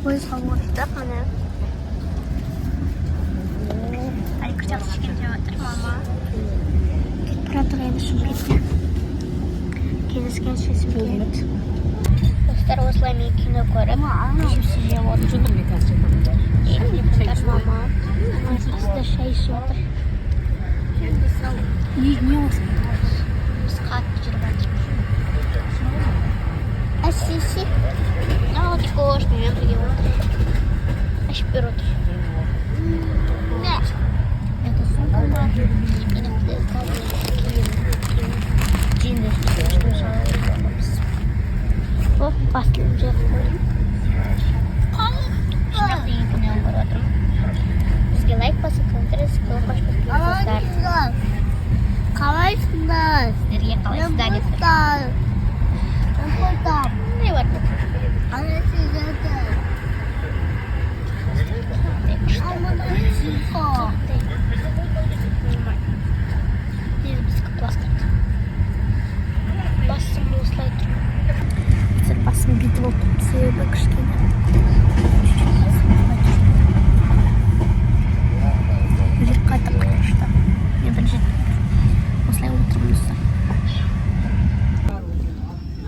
Poyizga o'tdik mana. Ay kırçak chicken deyotir mama. Temperatura endi tushib ketgan. Kelishgan Шымкент. Do'stlar, o'slar men kino ko'rib, chipsi yeyapti. Endi bitar mama. Chipsda shay yo'q. Не скат жирбач. Асиси. Ну, чкош, меня приело. Аж пирот. Да. Это супер. О, пасту уже. Что ты не понял, братом? Бізге лайк басып, комментарий қош достар. Қалайсыңдар? Сіздерге қалайсыздар деп. Не бар бұл? Бізгі пластик. Басым осылай тұр. Басым бүйтіп оқып себебі кішкене. Жер қатып қайырышты. Не бірінші осылай отырмыз.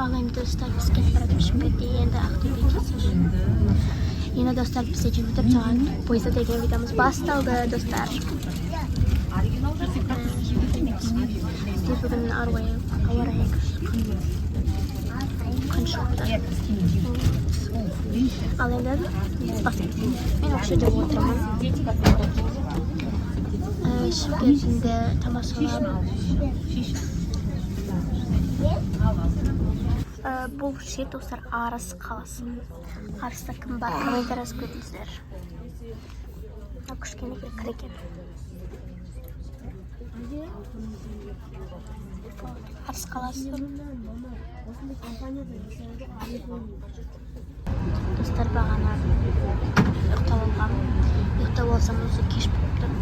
Ал енді достар, біз кетіп баратып Шымкентте, енді Ақтөбеге кетсек. Енді достар, біз жетіп отырып саған пойызда деген видеомыз басталды, достар. Бізде бүгін ауа райы күн шығыпты. Ал енді біз бастаймыз. Мен осы жерде отырмын. Шымкентте тамашалап. Бұл жер достар Арыс қаласы. Арыста кім бар? Комментарий жазып кетіңіздер. Кішкене кірген. Арыс қаласы. Достар, бағана ұйықтап алғам. Ұйықтап алсам өзі кеш болып тұр.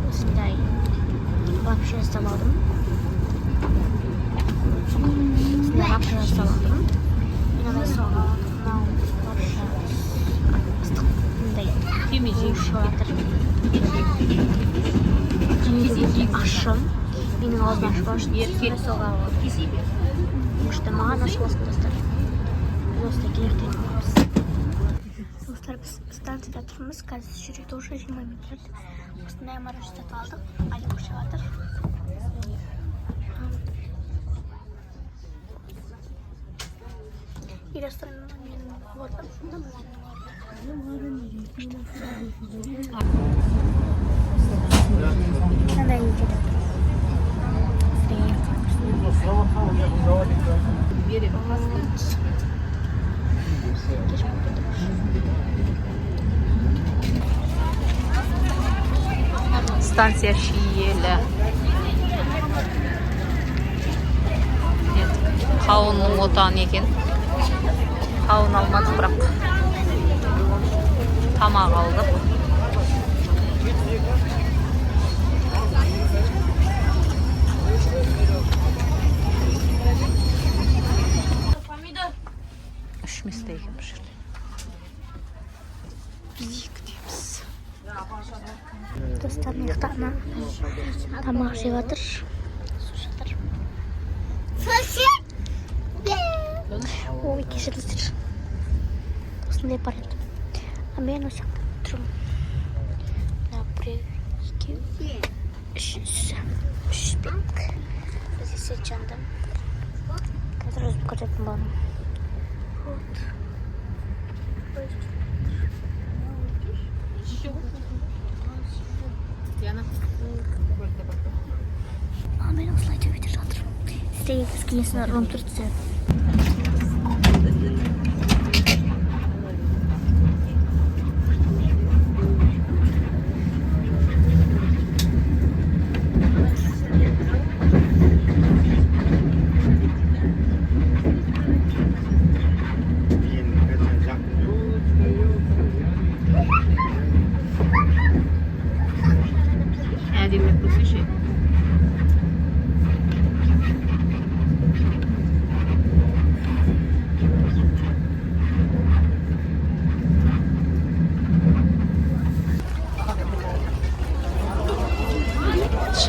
Осындай лапша жасап алдым. Осындай лапша жасап алдым. Мен алай соға мынау лапша ыстықындай ұшып жатыр. Ашым. Менің аузым ашып ашып соға алады. Может, маған ашып алсын, достар. Біз осылай келектен боламыз. Достар, біз станцияда тұрмыз. Қазір жүректі уже 20 минут жүрді. Осындай мара жасап алдық. Али көшіп жатыр. И достар, мен ордым. Қандай екен? Станция Шиелі. Қауынның отаны екен. Қауын алмадық, бірақ тамақ алдық. Үш месте екен бұл жерде. Біз күтеміз. Достар, ұйықтама. Тамақ жеп жатыр. Су жатыр. Ой, кешіріңіздер. Осындай бар еді. Мен осы жақта тұрмын. Біреу, екеу, үш бек. Біз есе жандым. Қазір өзім көретін боламын. Мен осылай төбеде жатырмын. Сіздегі кескілесін ұрым тұртсы.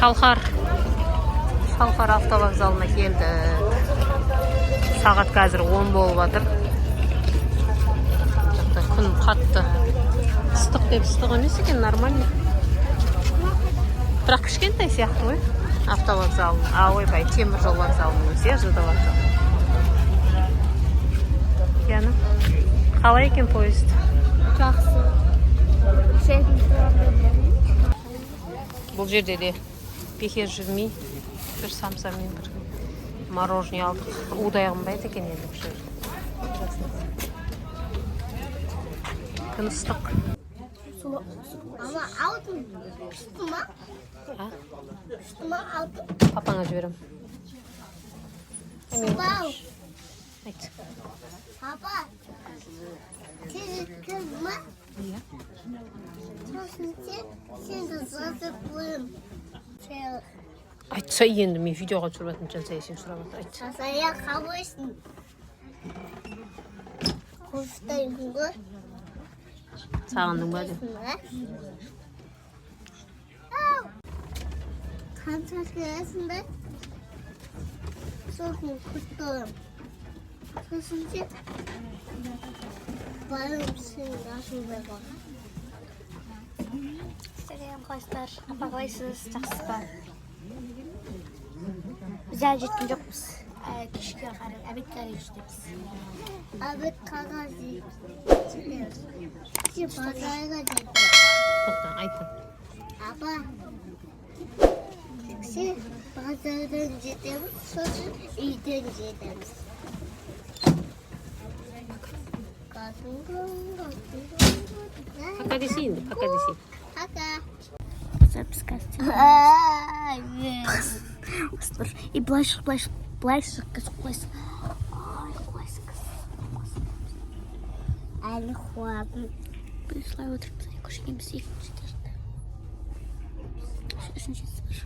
Шалқар автовокзалына келді. Сағат қазір 10 болып жатыр. Күн қатты. Ыстық деп ыстық емес екен, нормально. Бірақ кішкентай сияқты ғой. Автовокзал. Ойбай, темір жол вокзалының өзі, ЖД вокзал. Яны, қалай екен поезд? Жақсы. Бұл жерде де бекер жүрмей, бір самсамен бір мороженое алдық. Удай қымбайды екен енді бұл жерде. Күн ыстық. Ama aldın. Üstüme. Ha? Üstüme aldın. Папаңа жіберем. Wow. Айт. Papa. Siz kız mı? Иә. Sen de zaten koyun. Айтса енді мен видеоға түсіріп жатырмын, жансая сен сұрап жатыр. Айт. Saya kalmışsın. Kuştayım bu. Сағындың ба деп. Kantar arasında çok mutluyum. Sonuçta varım senin aslında bak. Selam arkadaşlar. Bakıyorsunuz жақсыба. Güzel gittim yokmuş. Kişiye karşı abit karı içtimiz. Abit karı içtimiz. Şimdi pazara gittim. Тоқта, айтты. Aba. Şimdi pazardan gittim. Sonra iyiden gittim. Пока десе енді, пока десе. Пока. Запускать. И блайшық. Әлі қуабым. Бұлай отырып, көшеге біз екінші етер. Үшінші етер.